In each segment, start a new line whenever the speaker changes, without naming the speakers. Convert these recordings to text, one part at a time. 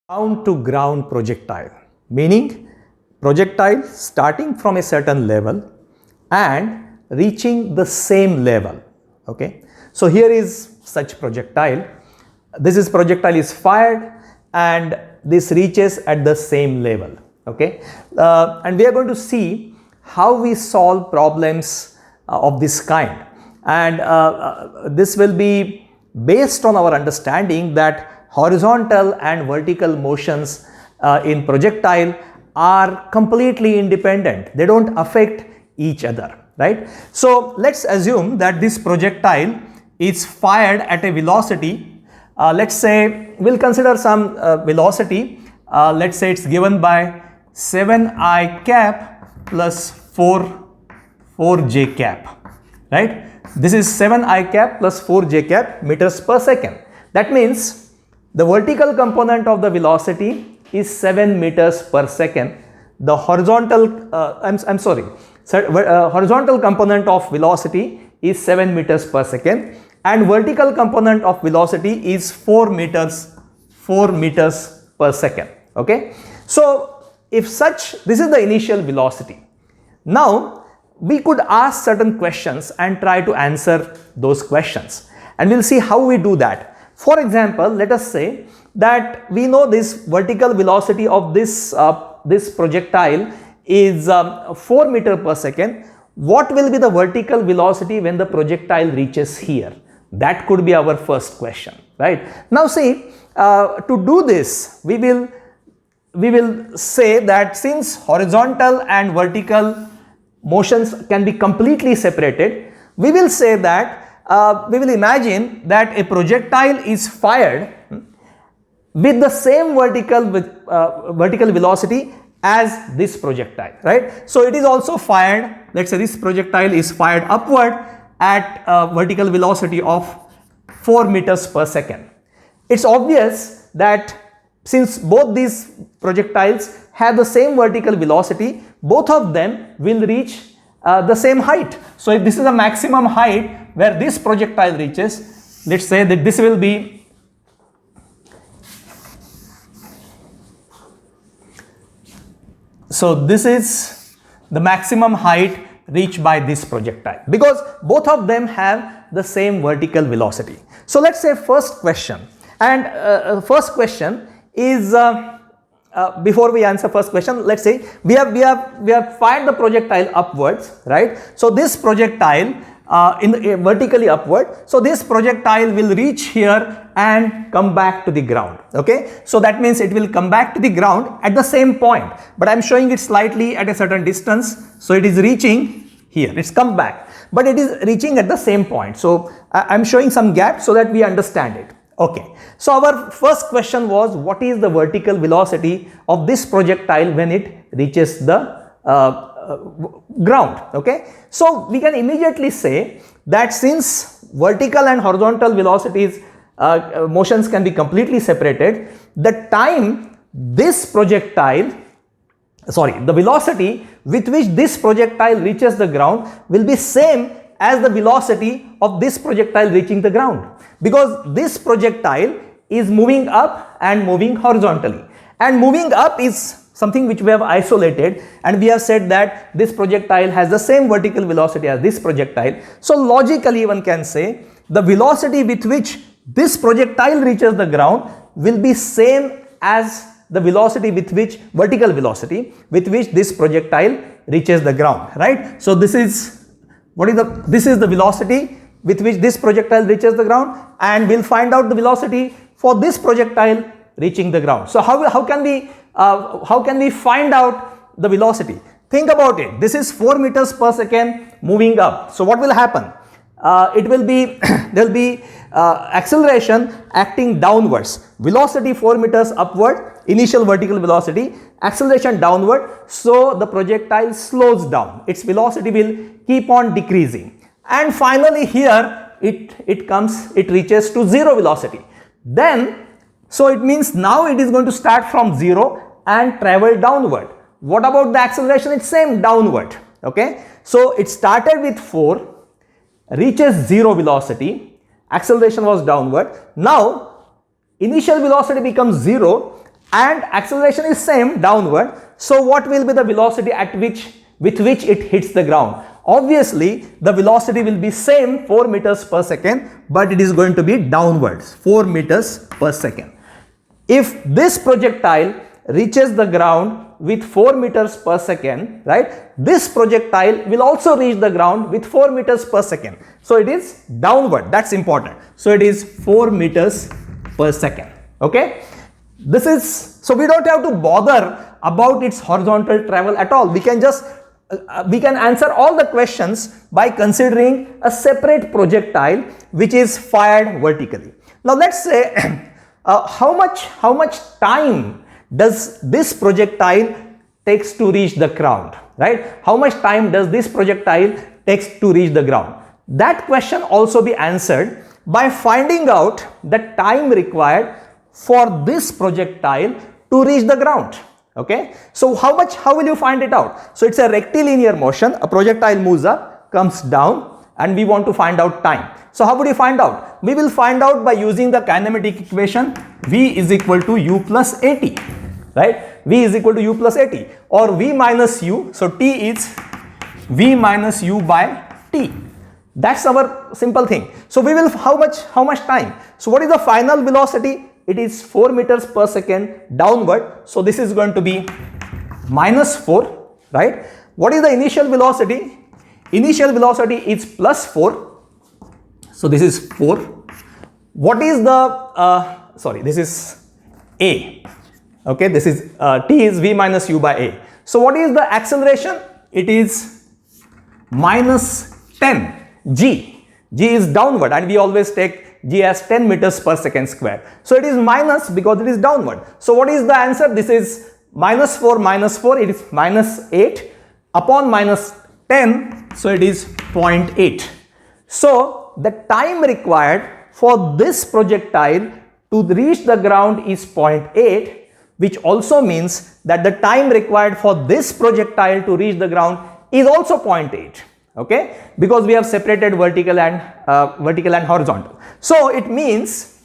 Ground to ground projectile, meaning projectile starting from a certain level and reaching the same level. Okay, so here is such projectile. This projectile is fired and this reaches at the same level. Okay, and we are going to see how we solve problems of this kind, and this will be based on our understanding that horizontal and vertical motions in projectile are completely independent. They don't affect each other, right? So let's assume that this projectile is fired at a velocity. Let's say we'll consider some velocity. Let's say it's given by 7I cap plus 4j cap, right? This is 7I cap plus 4j cap meters per second. That means the vertical component of the velocity is 7 meters per second. The horizontal, horizontal component of velocity is 7 meters per second, and vertical component of velocity is 4 meters per second. Okay, so if this is the initial velocity. Now we could ask certain questions and try to answer those questions, and we'll see how we do that. For example, let us say that we know this vertical velocity of this projectile is 4 meters per second. What will be the vertical velocity when the projectile reaches here? That could be our first question, right? Now see, to do this, we will say that since horizontal and vertical motions can be completely separated, we will say that we will imagine that a projectile is fired with the same vertical velocity as this projectile, right? So it is also fired. Let's say this projectile is fired upward at a vertical velocity of 4 meters per second. It's obvious that since both these projectiles have the same vertical velocity, both of them will reach the same height. So if this is a maximum height where this projectile reaches, let's say that this will be this is the maximum height reached by this projectile because both of them have the same vertical velocity. So let's say first question, and first question is before we answer first question, let's say we have fired the projectile upwards, right? So this projectile vertically upward, so this projectile will reach here and come back to the ground. Okay, so that means it will come back to the ground at the same point, but I'm showing it slightly at a certain distance, so it is reaching here, it's come back, but it is reaching at the same point. So I'm showing some gap so that we understand it. Okay, so our first question was, what is the vertical velocity of this projectile when it reaches the ground? Okay, so we can immediately say that since vertical and horizontal velocities motions can be completely separated, the time this projectile, the velocity with which this projectile reaches the ground will be same as the velocity of this projectile reaching the ground, because this projectile is moving up and moving horizontally, and moving up is something which we have isolated, and we have said that this projectile has the same vertical velocity as this projectile. So logically one can say the velocity with which this projectile reaches the ground will be same as the velocity with which vertical velocity with which this projectile reaches the ground, right? So this is the velocity with which this projectile reaches the ground, and we'll find out the velocity for this projectile reaching the ground. So how can we find out the velocity? Think about it. This is 4 meters per second moving up. So what will happen? It will be there will be acceleration acting downwards. Velocity 4 meters upward, initial vertical velocity, acceleration downward. So the projectile slows down. Its velocity will keep on decreasing, and finally here it reaches to zero velocity. Then so it means now it is going to start from zero and travel downward. What about the acceleration? It's same, downward. Okay, so it started with 4, reaches zero velocity, acceleration was downward. Now initial velocity becomes 0 and acceleration is same, downward. So what will be the velocity with which it hits the ground? Obviously the velocity will be same, 4 meters per second, but it is going to be downwards, 4 meters per second. If this projectile reaches the ground with 4 meters per second, right, this projectile will also reach the ground with 4 meters per second. So it is downward, that's important. So it is 4 meters per second. Okay, this is, so we don't have to bother about its horizontal travel at all. We can just we can answer all the questions by considering a separate projectile which is fired vertically. Now let's say how much time does this projectile takes to reach the ground, right? How much time does this projectile takes to reach the ground? That question also be answered by finding out the time required for this projectile to reach the ground. Okay, so how will you find it out? So it's a rectilinear motion. A projectile moves up, comes down, and we want to find out time. So how would you find out? We will find out by using the kinematic equation V is equal to U plus AT, right? V is equal to U plus AT, or V minus U. So T is V minus U by T. That's our simple thing. So we will, how much time? So what is the final velocity? It is 4 meters per second downward. So this is going to be minus 4, right? What is the initial velocity? Initial velocity is plus 4. So this is 4. What is the, this is A. Okay, this is T is V minus U by A. So what is the acceleration? It is minus 10 G. G is downward, and we always take G as 10 meters per second square. So it is minus because it is downward. So what is the answer? This is minus 4, it is minus 8 upon minus 10. So it is 0.8. So the time required for this projectile to reach the ground is 0.8, which also means that the time required for this projectile to reach the ground is also 0.8. Okay, because we have separated vertical and horizontal. So it means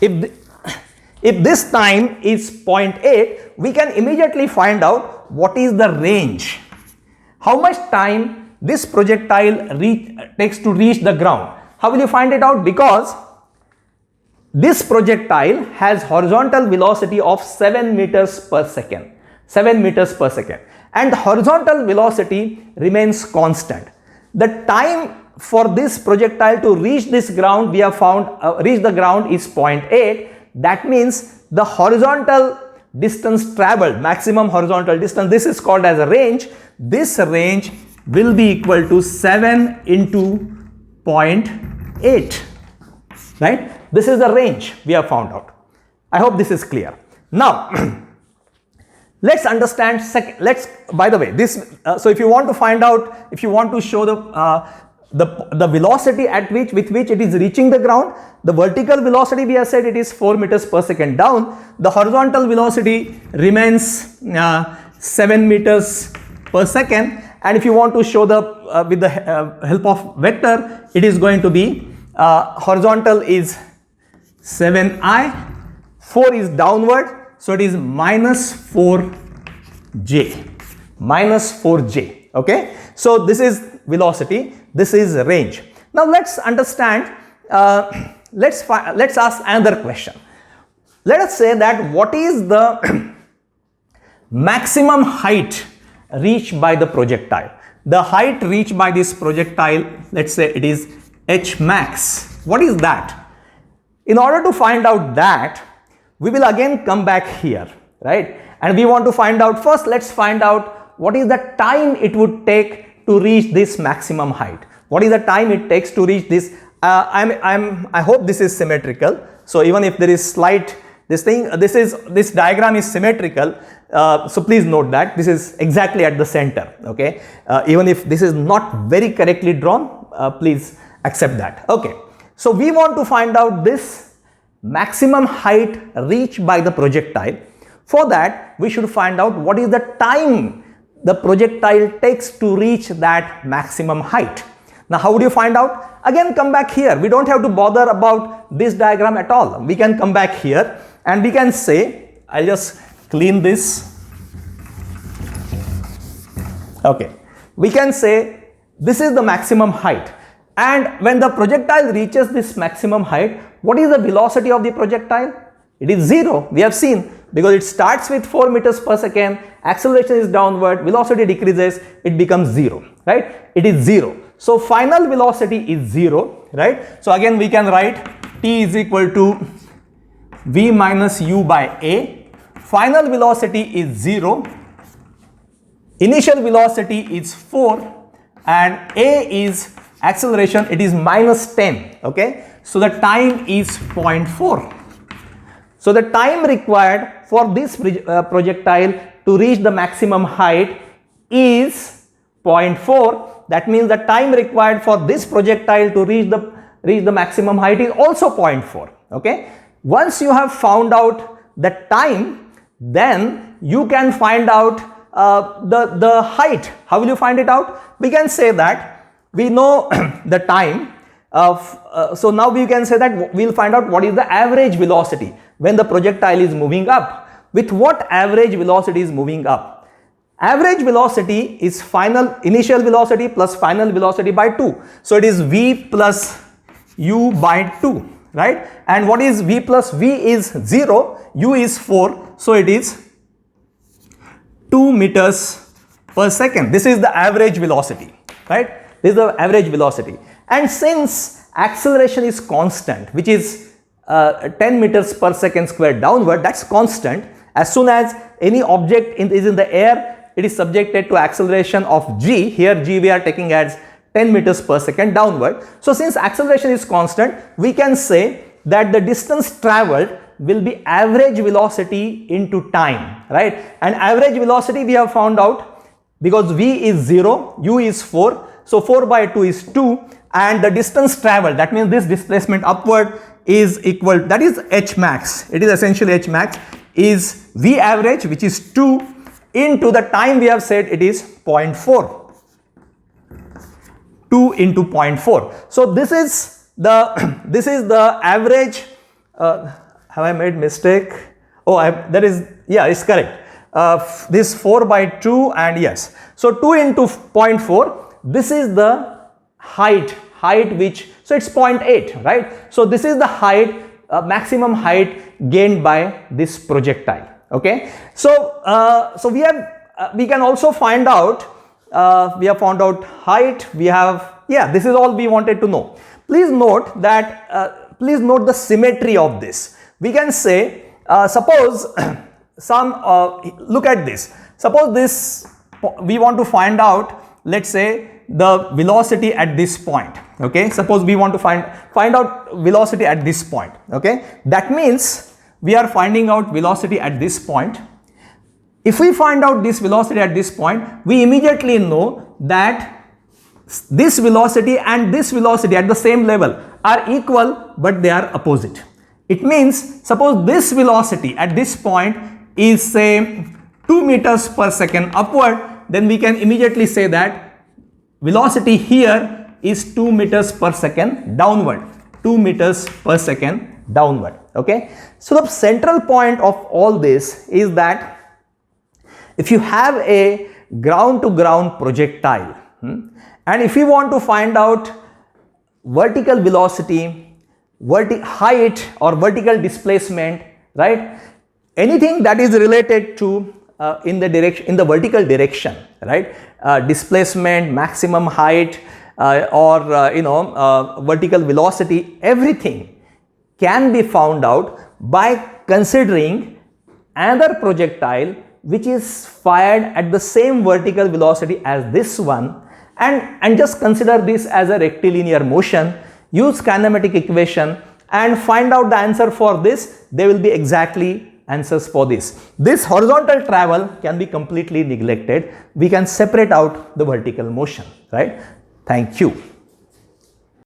if this time is 0.8, we can immediately find out what is the range, how much time this projectile takes to reach the ground. How will you find it out? Because this projectile has horizontal velocity of 7 meters per second, 7 meters per second. And horizontal velocity remains constant. The time for this projectile to reach this ground, we have found reach the ground is 0.8. That means the horizontal distance traveled, maximum horizontal distance, this is called as a range. This range will be equal to 7 into 0.8, right? This is the range we have found out. I hope this is clear. Now let's understand by the way, this so if you want to find out, if you want to show the velocity with which it is reaching the ground, the vertical velocity we have said it is 4 meters per second down, the horizontal velocity remains 7 meters per second, and if you want to show the with the help of vector, it is going to be horizontal is 7I, 4 is downward. So it is minus 4j, minus 4j. Okay. So this is velocity, this is range. Now let's understand. Let's ask another question. Let us say that what is the maximum height reached by the projectile? The height reached by this projectile, let's say it is h max. What is that? In order to find out that, we will again come back here, right? And we want to find out, first let's find out what is the time it would take to reach this maximum height. What is the time it takes to reach this? I hope this is symmetrical. So even if there is slight, this diagram is symmetrical. So please note that this is exactly at the center. Okay. Even if this is not very correctly drawn, please accept that. Okay. So we want to find out this maximum height reached by the projectile. For that, we should find out what is the time the projectile takes to reach that maximum height. Now how would you find out? Again, come back here. We don't have to bother about this diagram at all. We can come back here and we can say, I'll just clean this. Okay, we can say this is the maximum height, and when the projectile reaches this maximum height, what is the velocity of the projectile? It is 0. We have seen, because it starts with 4 meters per second, acceleration is downward, velocity decreases, it becomes 0, right? It is 0. So final velocity is 0, right? So again we can write T is equal to V minus U by A. Final velocity is 0. Initial velocity is 4 and A is acceleration, it is minus 10, okay? So the time is 0.4. So the time required for this projectile to reach the maximum height is 0.4. That means the time required for this projectile to reach the maximum height is also 0.4, okay? Once you have found out the time, then you can find out the height. How will you find it out? We can say that we know the time of, so now we can say that we'll find out what is the average velocity when the projectile is moving up. With what average velocity is moving up? Average velocity is initial velocity plus final velocity by 2. So it is V plus U by 2, right? And what is V plus V is 0, U is 4, so it is 2 meters per second. This is the average velocity, right? This is the average velocity. And since acceleration is constant, which is 10 meters per second square downward, that's constant. As soon as any object is in the air, it is subjected to acceleration of g. Here g we are taking as 10 meters per second downward. So since acceleration is constant, we can say that the distance traveled will be average velocity into time, right? And average velocity we have found out because v is 0, u is 4, so 4 by 2 is 2, and the distance traveled, that means this displacement upward is equal, that is h max, it is essentially h max is v average, which is 2 into the time we have said it is 0.4, 2 into 0.4. So this is the average. Have I made mistake? Oh, that is, yeah, it's correct. This 4 by 2 and yes. So 2 into 0.4, this is the height which, so it's 0.8, right? So this is the height, maximum height gained by this projectile, okay? So, we can also find out, we have found out height, we have, yeah, this is all we wanted to know. Please note that, please note the symmetry of this. We can say, suppose look at this. Suppose this, we want to find out, let's say, the velocity at this point, okay? Suppose we want to find out velocity at this point, okay? That means we are finding out velocity at this point. If we find out this velocity at this point, we immediately know that this velocity and this velocity at the same level are equal, but they are opposite. It means, suppose this velocity at this point is say 2 meters per second upward, then we can immediately say that velocity here is 2 meters per second downward, 2 meters per second downward, okay? So the central point of all this is that if you have a ground to ground projectile, and if you want to find out vertical velocity, height or vertical displacement, right? Anything that is related to in the vertical direction, right? Displacement, maximum height, or vertical velocity, everything can be found out by considering another projectile which is fired at the same vertical velocity as this one, and just consider this as a rectilinear motion. Use kinematic equation and find out the answer for this. They will be exactly answers for this. This horizontal travel can be completely neglected. We can separate out the vertical motion, right? Thank you.